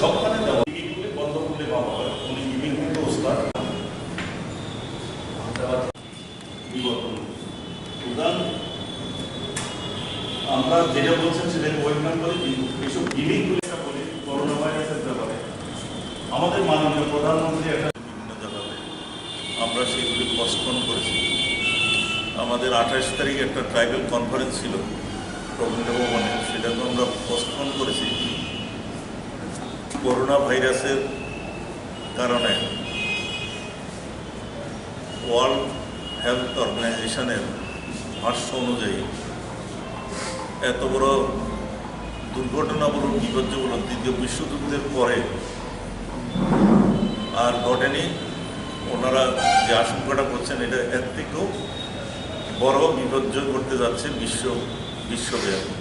সবখানে দেওয়া বন্ধ করলে ভালো হয়। উনি গিভিং কিন্তু ওস্তাদ আমরা যেটা বলছেন সেটাকে ওয়েলকাম করি, কিন্তু এইসব গিভিং বলি করোনা ভাইরাসের ব্যাপারে আমাদের মাননীয় প্রধানমন্ত্রী একটা বিভিন্ন জায়গাতে আমরা সেগুলি পোস্টপোন করেছি। আমাদের 28 তারিখ একটা ট্রাইবাল কনফারেন্স ছিল রবীন্দ্র ভবনে, সেটাকে আমরা পোস্টপোন করেছি করোনা ভাইরাসের কারণে। ওয়ার্ল্ড হেলথ অর্গানাইজেশনের ভাষ্য অনুযায়ী এত বড় দুর্ঘটনা বলুন, বিপর্যয় বলুন, দ্বিতীয় বিশ্বযুদ্ধের পরে আর ঘটেনি। ওনারা যে আশঙ্কাটা করছেন এটা এর থেকেও বড় বিপর্যয় করতে যাচ্ছে বিশ্বব্যাপী।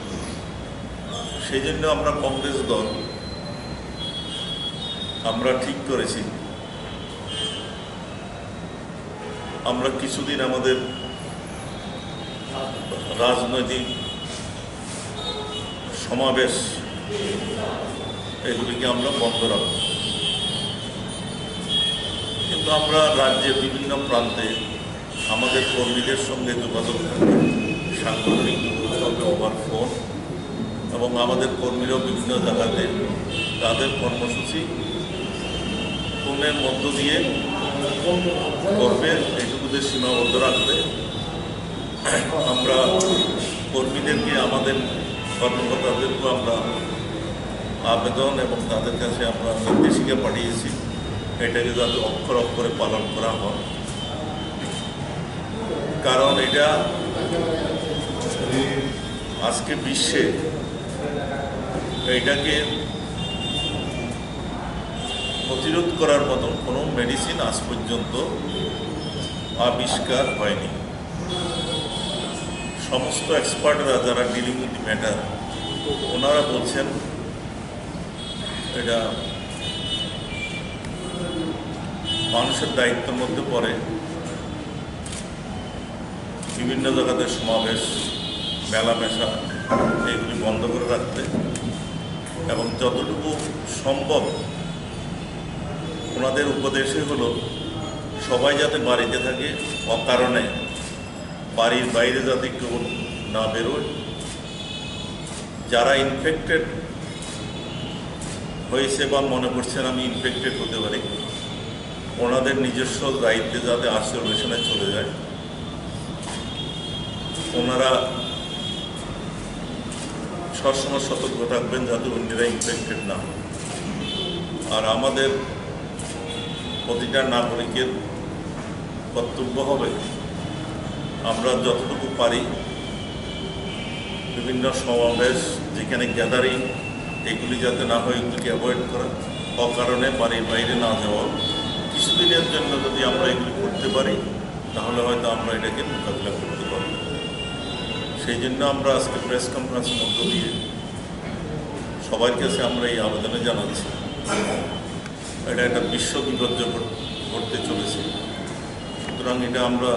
সেই জন্য আমরা কংগ্রেস দল আমরা ঠিক করেছি আমরা কিছুদিন আমাদের রাজনৈতিক সমাবেশ এগুলিকে আমরা বন্ধ রাখব। কিন্তু আমরা রাজ্যের বিভিন্ন প্রান্তে আমাদের কর্মীদের সঙ্গে যোগাযোগ থাকবে, সাংগঠনিক হবে ওভার ফোন, এবং আমাদের কর্মীরাও বিভিন্ন জায়গাতে তাদের কর্মসূচি ফোনের মধ্য দিয়ে করবে, এইটুকুতে সীমাবদ্ধ রাখবে। আমরা কর্মীদেরকে, আমাদের কর্মকর্তাদেরকেও আমরা আবেদন এবং তাদের কাছে আমরা নির্দেশিকা পাঠিয়েছি এটাকে যাতে অক্ষর অক্ষরে পালন করা হয়। কারণ এটা আজকে বিশ্বে এটাকে প্রতিরোধ করার মতন কোনো মেডিসিন আজ পর্যন্ত আবিষ্কার হয়নি। সমস্ত এক্সপার্টরা যারা ডিলিং উইথ ম্যাটার ওনারা বলছেন এটা মানুষের দায়িত্বের মধ্যে পড়ে বিভিন্ন জায়গাতে সমাবেশ, মেলামেশা এগুলি বন্ধ করে রাখতে, এবং যতটুকু সম্ভব ওনাদের উপদেশে হলো সবাই যাতে বাড়িতে থাকে, অকারণে বাড়ির বাইরে যাতে কেউ না বেরোয়। যারা ইনফেক্টেড হয়েছে বা মনে করছেন আমি ইনফেক্টেড হতে পারি, ওনাদের নিজস্ব দায়িত্বে যাতে আইসোলেশনে চলে যায়। ওনারা সবসময় সতর্ক থাকবেন যাতে অন্যরা ইনফেক্টেড না হয়। আর আমাদের প্রতিটা নাগরিকের কর্তব্য হবে আমরা যতটুকু পারি বিভিন্ন সমাবেশ, যেখানে গ্যাদারিং, এগুলি যাতে না হয় এগুলিকে অ্যাভয়েড করা, অকারণে বাড়ির বাইরে না যাওয়া। কিছুদিনের জন্য যদি আমরা এগুলি করতে পারি তাহলে হয়তো আমরা এটাকে মোকাবিলা করতে পারি। সেই জন্য আমরা আজকে প্রেস কনফারেন্সের মধ্য দিয়ে সবার কাছে আমরা এই আবেদনে জানাচ্ছি এটা একটা বিশ্ব বিপর্যয় ঘটতে চলেছে। সুতরাং এটা আমরা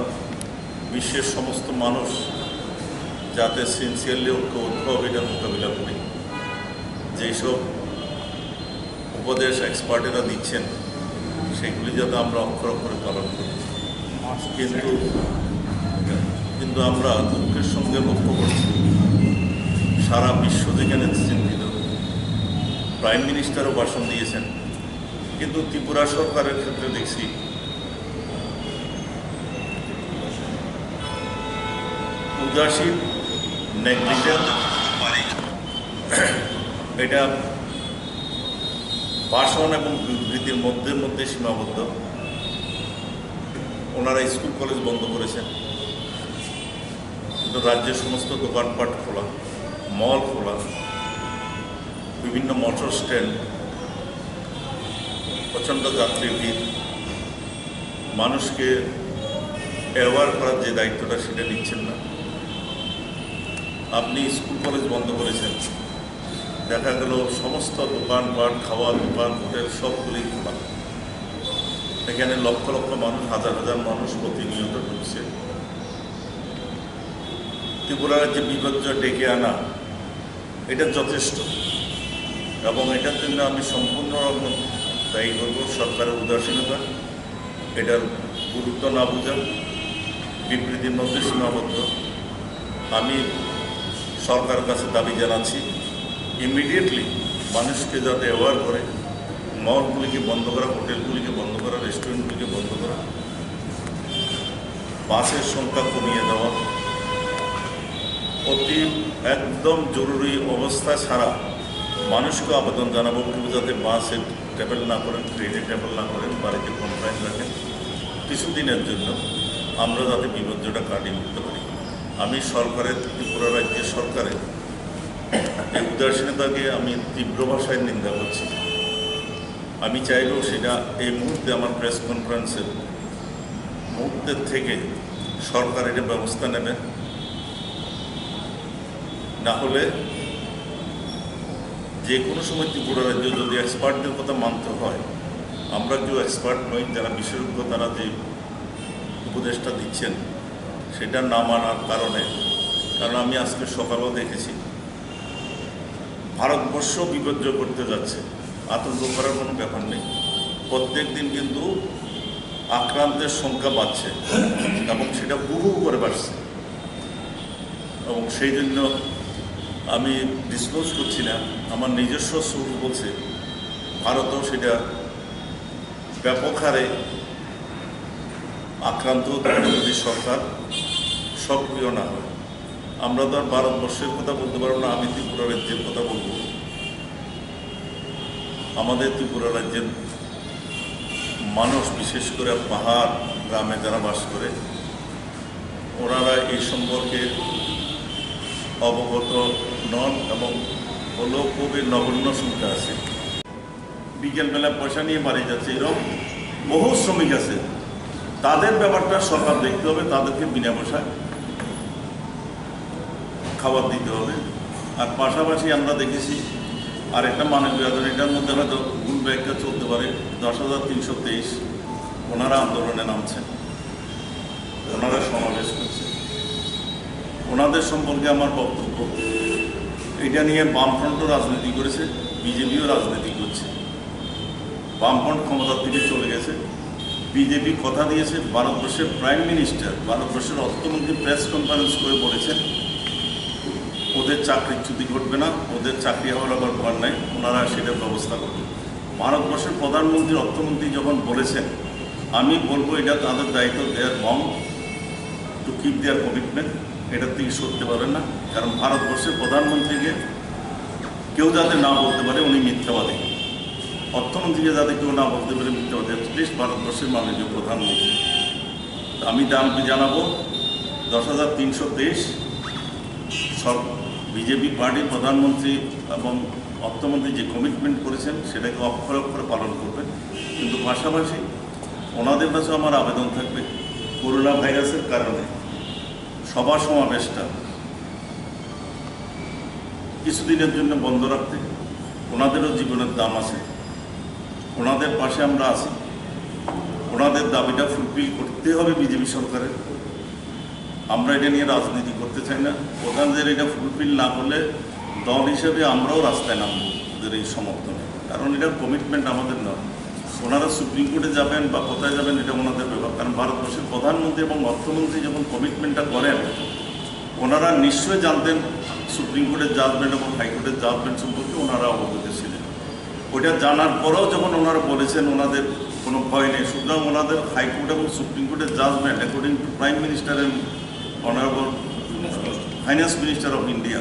বিশ্বের সমস্ত মানুষ যাতে সিনসিয়ারলি ঐক্যবদ্ধভাবে এটার মোকাবিলা করি। যেসব উপদেশ এক্সপার্টেরা দিচ্ছেন সেগুলি যাতে আমরা অক্ষর অক্ষরে পালন করি। কিন্তু আমরা দুঃখের সঙ্গে লক্ষ্য করছি সারা বিশ্ব যেখানে চিন্তিত, প্রাইম মিনিস্টারও ভাষণ দিয়েছেন, কিন্তু ত্রিপুরা সরকারের ক্ষেত্রে দেখছি উদাসীন, নেগলিজেন্ট, এটা ভাষণ এবং বিবৃতির মধ্যে সীমাবদ্ধ। ওনারা স্কুল কলেজ বন্ধ করেছেন, কিন্তু রাজ্যের সমস্ত দোকানপাট খোলা, মল খোলা, বিভিন্ন মোটর স্ট্যান্ড, প্রচণ্ড যাত্রীর ভিড়। মানুষকে অ্যাওয়ার করার যে দায়িত্বটা সেটা নিচ্ছেন না। আপনি স্কুল কলেজ বন্ধ করেছেন, দেখা গেল সমস্ত দোকানপাট, খাওয়া দোকান, হোটেল সবগুলি খোলা। এখানে লক্ষ লক্ষ মানুষ, হাজার হাজার মানুষ প্রতিনিয়ত ঢুকছে। ত্রিপুরার যে বিপর্যয় ডেকে আনা এটা যথেষ্ট, এবং এটার জন্য আমি সম্পূর্ণ রকম দায়ী করব সরকারের উদাসীনতা, এটার গুরুত্ব না বোঝা, বিবৃতির মধ্যে সীমাবদ্ধ। আমি সরকারের কাছে দাবি জানাচ্ছি ইমিডিয়েটলি মানুষকে যাতে অ্যাওয়ার করে, মলগুলিকে বন্ধ করা, হোটেলগুলিকে বন্ধ করা, রেস্টুরেন্টগুলিকে বন্ধ করা, বাসের সংখ্যা কমিয়ে দেওয়া, অতি একদম জরুরি অবস্থা ছাড়া মানুষকে আবেদন জানাবো কেউ যাতে বাসে ট্রাভেল না করেন, ট্রেনে ট্রাভেল না করেন, বাড়িতে কনফাইন রাখেন কিছুদিনের জন্য, আমরা যাতে বিপর্যয়টা কাটিয়ে উঠতে পারি। আমি সরকারের, ত্রিপুরা রাজ্যের সরকারের এই উদাসীনতাকে আমি তীব্র ভাষায় নিন্দা করছি। আমি চাইলেও সেটা এই মুহূর্তে আমার প্রেস কনফারেন্সের মুহূর্তের থেকে সরকার এটা ব্যবস্থা নেবে, না হলে যে কোনো সময় ত্রিপুরা রাজ্য যদি এক্সপার্টদের কথা মানতে হয়, আমরা কেউ এক্সপার্ট নই, যারা বিশেষজ্ঞ তারা যে উপদেশটা দিচ্ছেন সেটা না মানার কারণে, কারণ আমি আজকে সকালেও দেখেছি ভারতবর্ষ বিপর্যয় করতে যাচ্ছে, আতঙ্ক করার কোনো ব্যাপার নেই। প্রত্যেক দিন কিন্তু আক্রান্তের সংখ্যা বাড়ছে এবং সেটা বহু করে বাড়ছে, এবং সেই জন্য আমি ডিসক্লোজ করছি না, আমার নিজস্ব সোর্স বলছে ভারতও সেটা ব্যাপক হারে আক্রান্ত যদি সরকার সক্রিয় না হয়। আমরা তো আর ভারতবর্ষের কথা বলতে পারবো না, আমি ত্রিপুরা রাজ্যের কথা বলবো। আমাদের ত্রিপুরা রাজ্যের মানুষ, বিশেষ করে পাহাড় গ্রামে যারা বাস করে, ওনারা এই সম্পর্কে অবগত নন এবং হলেও খুবই নগণ্য সংখ্যা আছে। বিকেলবেলা পয়সা নিয়ে বাড়ি যাচ্ছে, এরকম বহু শ্রমিক আছে, তাদের ব্যাপারটা সরকার দেখতে হবে, তাদেরকে বিনা পয়সায় খাবার দিতে হবে। আর পাশাপাশি আমরা দেখেছি আর একটা মানবিক আন্দোলন, এটার মধ্যে হয়তো ভুল ব্যাখ্যা চলতে পারে, 10,323 ওনারা আন্দোলনে নামছেন, ওনারা সমাবেশ করছে। ওনাদের সম্পর্কে আমার বক্তব্য, এটা নিয়ে বামফ্রন্টও রাজনীতি করেছে, বিজেপিও রাজনীতি করছে। বামফ্রন্ট ক্ষমতার থেকে চলে গেছে, বিজেপি কথা দিয়েছে, ভারতবর্ষের প্রাইম মিনিস্টার, ভারতবর্ষের অর্থমন্ত্রী প্রেস কনফারেন্স করে বলেছেন ওদের চাকরিচ্যুতি ঘটবে না, ওদের চাকরি হওয়ার আবার ভয় নাই, ওনারা সেটার ব্যবস্থা করবেন। ভারতবর্ষের প্রধানমন্ত্রী, অর্থমন্ত্রী যখন বলেছেন, আমি বলবো এটা তাদের দায়িত্ব, দেয়ার বং টু কিপ দেয়ার কমিটমেন্ট, এটার থেকে সরতে পারেন না। কারণ ভারতবর্ষের প্রধানমন্ত্রীকে কেউ যাতে না বলতে পারে উনি মিথ্যাবাদী, অর্থমন্ত্রীকে যাতে কেউ না বলতে পারে মিথ্যাবাদী, অ্যাটলিস্ট ভারতবর্ষের মাননীয় প্রধানমন্ত্রী। আমি দামকে জানাবো 10,323 বিজেপি পার্টির প্রধানমন্ত্রী এবং অর্থমন্ত্রী যে কমিটমেন্ট করেছেন সেটাকে অক্ষরে অক্ষরে পালন করবেন। কিন্তু পাশাপাশি ওনাদের কাছে আমার আবেদন থাকবে, করোনা ভাইরাসের কারণে সভা সমাবেশটা কিছুদিনের জন্য বন্ধ রাখতে, ওনাদেরও জীবনের দাম আছে, ওনাদের পাশে আমরা আছি, ওনাদের দাবিটা ফুলফিল করতে হবে বিজেপি সরকারের। আমরা এটা নিয়ে রাজনীতি করতে চাই না, প্রধানদের এটা ফুলফিল না করলে দল হিসেবে আমরাও রাস্তায় নামবো ওদের এই সমর্থনে, কারণ এটা কমিটমেন্ট আমাদের নয়। ওনারা সুপ্রিম কোর্টে যাবেন বা কোথায় যাবেন এটা ওনাদের ব্যাপার, কারণ ভারতবর্ষের প্রধানমন্ত্রী এবং অর্থমন্ত্রী যখন কমিটমেন্টটা করেন ওনারা নিশ্চয়ই জানতেন সুপ্রিম কোর্টের জাজমেন্ট এবং হাইকোর্টের জাজমেন্ট সম্পর্কে ওনারা অবগত ছিলেন। ওইটা জানার পরেও যখন ওনারা বলেছেন ওনাদের কোনো ভয় নেই, সুতরাং ওনাদের হাইকোর্ট এবং সুপ্রিম কোর্টের judgement according to prime minister and honourable finance minister of India,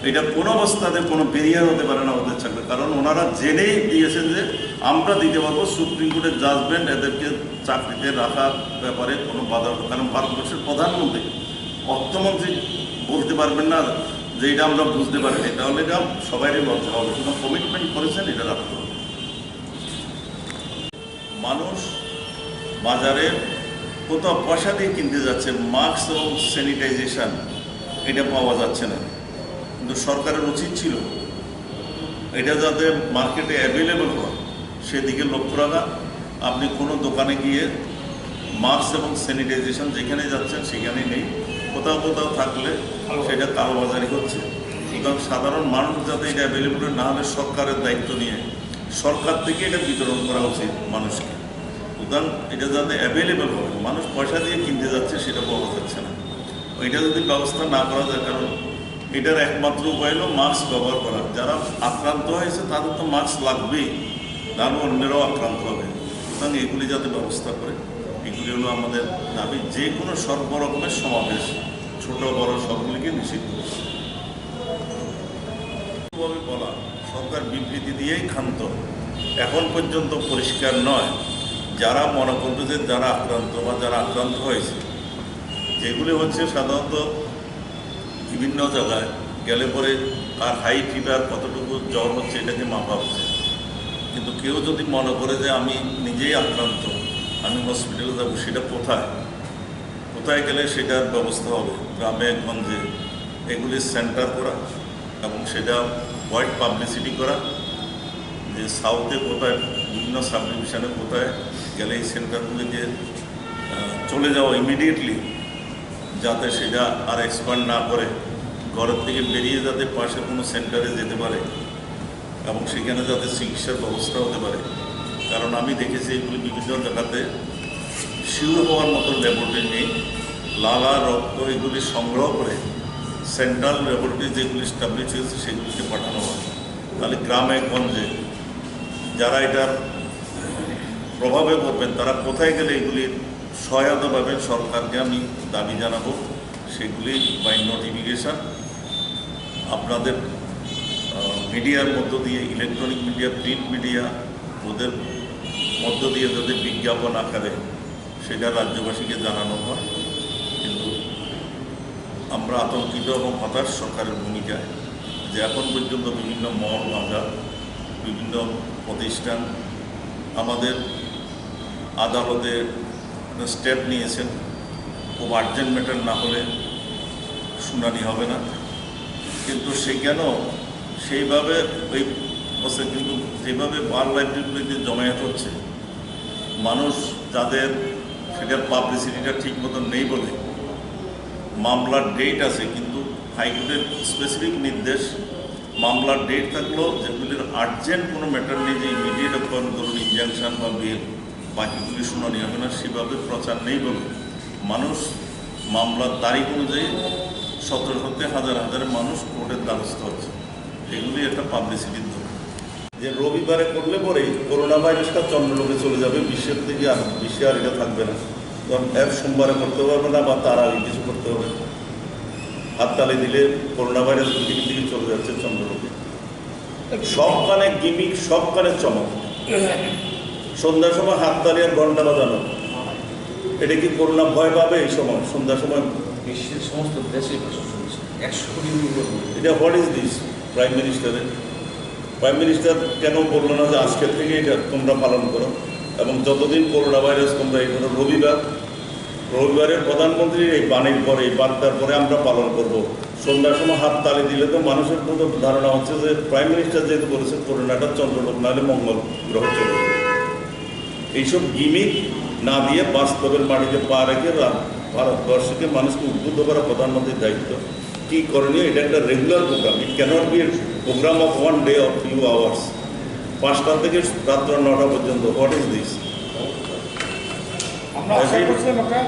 এটা কোনো অবস্থাতে কোনো ব্যারিয়ার হতে পারে না ওদের চাকরি, কারণ ওনারা জেনেই দিয়েছেন যে আমরা দিতে পারবো সুপ্রিম কোর্টের জাজমেন্ট এদেরকে চাকরিতে রাখার ব্যাপারে কোনো বাধা হবে। কারণ ভারতবর্ষের প্রধানমন্ত্রী, অর্থমন্ত্রী বলতে পারবেন না যে এটা আমরা বুঝতে পারিনি, তাহলে এটা সবাইরই লজ্জা হবে। কোনো কমিটমেন্ট করেছেন এটা রাখতে হবে। মানুষ বাজারে কোথাও পয়সা দিয়ে কিনতে যাচ্ছে, মাস্ক এবং স্যানিটাইজেশন এটা পাওয়া যাচ্ছে না, কিন্তু সরকারের উচিত ছিল এটা যাতে মার্কেটে অ্যাভেলেবল হয় সেদিকে লক্ষ্য রাখা। আপনি কোনো দোকানে গিয়ে মাস্ক এবং স্যানিটাইজেশন যেখানে যাচ্ছেন সেখানেই নেই, কোথাও কোথাও থাকলে সেটা কালোবাজারি হচ্ছে। এবং সাধারণ মানুষ যাতে এটা অ্যাভেলেবল না হলে সরকারের দায়িত্ব নিয়ে সরকার থেকে এটা বিতরণ করা উচিত মানুষকে। সুতরাং এটা যাতে অ্যাভেলেবল হবে, মানুষ পয়সা দিয়ে কিনতে যাচ্ছে সেটা পাওয়া যাচ্ছে না, এটা যদি ব্যবস্থা না করা যায়, কারণ এটার একমাত্র উপায় হলো মাস্ক ব্যবহার করা। যারা আক্রান্ত হয়েছে তাদের তো মাস্ক লাগবেই, তারও অন্যরাও আক্রান্ত হবে। সুতরাং এগুলি যাতে ব্যবস্থা করে, এগুলি হলো আমাদের দাবি। যে কোনো সর্বরকমের সমাবেশ, ছোট বড় সবগুলিকে নিষিদ্ধ বলা, সরকার বিবৃতি দিয়েই ক্ষান্ত, এখন পর্যন্ত পরিষ্কার নয় যারা মনে করবে যে যারা আক্রান্ত বা যারা আক্রান্ত হয়েছে, যেগুলি হচ্ছে সাধারণত বিভিন্ন জায়গায় গেলে পরে তার হাই ফিভার কতটুকু জ্বর হচ্ছে এটাকে মাপা হচ্ছে। কিন্তু কেউ যদি মনে করে যে আমি নিজেই আক্রান্ত, আমি হসপিটালে যাবো, সেটা কোথায় গেলে সেটার ব্যবস্থা হবে। গ্রামে গঞ্জে এগুলির সেন্টার করা এবং সেটা ওয়াইড পাবলিসিটি করা, যে সাউথে কোথায় বিভিন্ন সাব ডিভিশনে কোথায় গেলে এই সেন্টারগুলিতে চলে যাওয়া ইমিডিয়েটলি, যাতে সেটা আর এক্সপান্ড না করে, ঘরের থেকে বেরিয়ে যাতে পাশে কোনো সেন্টারে যেতে পারে এবং সেখানে যাতে চিকিৎসার ব্যবস্থা হতে পারে। কারণ আমি দেখেছি এগুলি বিভিন্ন জায়গাতে শিউর হওয়ার মতো ল্যাবরেটরি নেই, লালা রক্ত এগুলি সংগ্রহ করে সেন্ট্রাল ল্যাবরেটরি যেগুলি স্টাবলিশ হয়েছে সেগুলিকে পাঠানো হয়। তাহলে গ্রামে গঞ্জে যারা এটার প্রভাবে পড়বেন তারা কোথায় গেলে এগুলির সহায়তা পাবেন, সরকারকে আমি দাবি জানাবো সেগুলি বাই নোটিফিকেশান আপনাদের মিডিয়ার মধ্য দিয়ে, ইলেকট্রনিক মিডিয়া, প্রিন্ট মিডিয়া, ওদের মধ্য দিয়ে যাতে বিজ্ঞাপন আকারে সেটা রাজ্যবাসীকে জানানো হয়। কিন্তু আমরা আতঙ্কিত এবং হতাশ সরকারের ভূমিকায়, যে এখন পর্যন্ত বিভিন্ন মল বাজার, বিভিন্ন প্রতিষ্ঠান আমাদের আদালতে স্টেপ নিয়েছেন, খুব আর্জেন্ট ম্যাটার না হলে শুনানি হবে না, কিন্তু সেখানেও সেইভাবে ওই বসে, কিন্তু যেভাবে বার লাইব্রেরিগুলিতে জমায়েত হচ্ছে মানুষ, যাদের সেটার পাবলিসিটিটা ঠিক মতন নেই বলে মামলার ডেট আছে, কিন্তু হাইকোর্টের স্পেসিফিক নির্দেশ মামলার ডেট থাকলেও যেগুলির আর্জেন্ট কোনো ম্যাটার নেই, যে ইমিডিয়েট ধরুন ইনজাংশন বা বেল, বাকিগুলি শুনানি হবে না, সেভাবে প্রচার নেই বলে মানুষ মামলার তারিখ অনুযায়ী শত হাজার হাজার মানুষ কোর্টের দ্বারস্থ হচ্ছে। এগুলি একটা পাবলিসিটির দরকার, যে রবিবারে করলে পরেই করোনা ভাইরাসটা চন্দ্রলোকে চলে যাবে, বিশ্বের থেকে আর বিশ্বে আর এটা থাকবে না। কারণ সোমবারে করতে পারবে না বা তার আগে কিছু করতে হবে, হাততালি দিলে করোনা ভাইরাস পৃথিবীর দিকে চলে যাচ্ছে চন্দ্রলোকে। সবখানে গিমিক, সবখানে চমক, সন্ধ্যার সময় হাততালি আর ঘন্টা বাজানো, এটা কি করোনা ভয় পাবে? এই সময় সন্ধ্যার সময় বিশ্বের সমস্ত দেশে 100 কোটি। এটা what is this? Prime minister কেন বললো না যে আজকের থেকে এটা তোমরা পালন করো, এবং যতদিন করোনা ভাইরাস তোমরা এই করো, রবিবারের প্রধানমন্ত্রীর এই বাণীর পরে, এই বার্তার পরে আমরা পালন করব। সন্ধ্যার সময় হাত তালি দিলে তো মানুষের মতো ধারণা হচ্ছে যে প্রাইম মিনিস্টার যেহেতু বলেছে করোনাটা চন্দ্রলোক নাহলে মঙ্গল গ্রহ চলে যাবে। এইসব গিমিক না দিয়ে বাস্তবের মাটিতে পা রেখে ভারতবর্ষকে মানুষকে উদ্বুদ্ধ করা প্রধানমন্ত্রীর দায়িত্ব। কী করণীয়? এটা একটা regular programme, it cannot be programme of one day of few hours, 5টা থেকে রাত্র 9টা পর্যন্ত। What is this? আমরা আশা করছিলাম একটা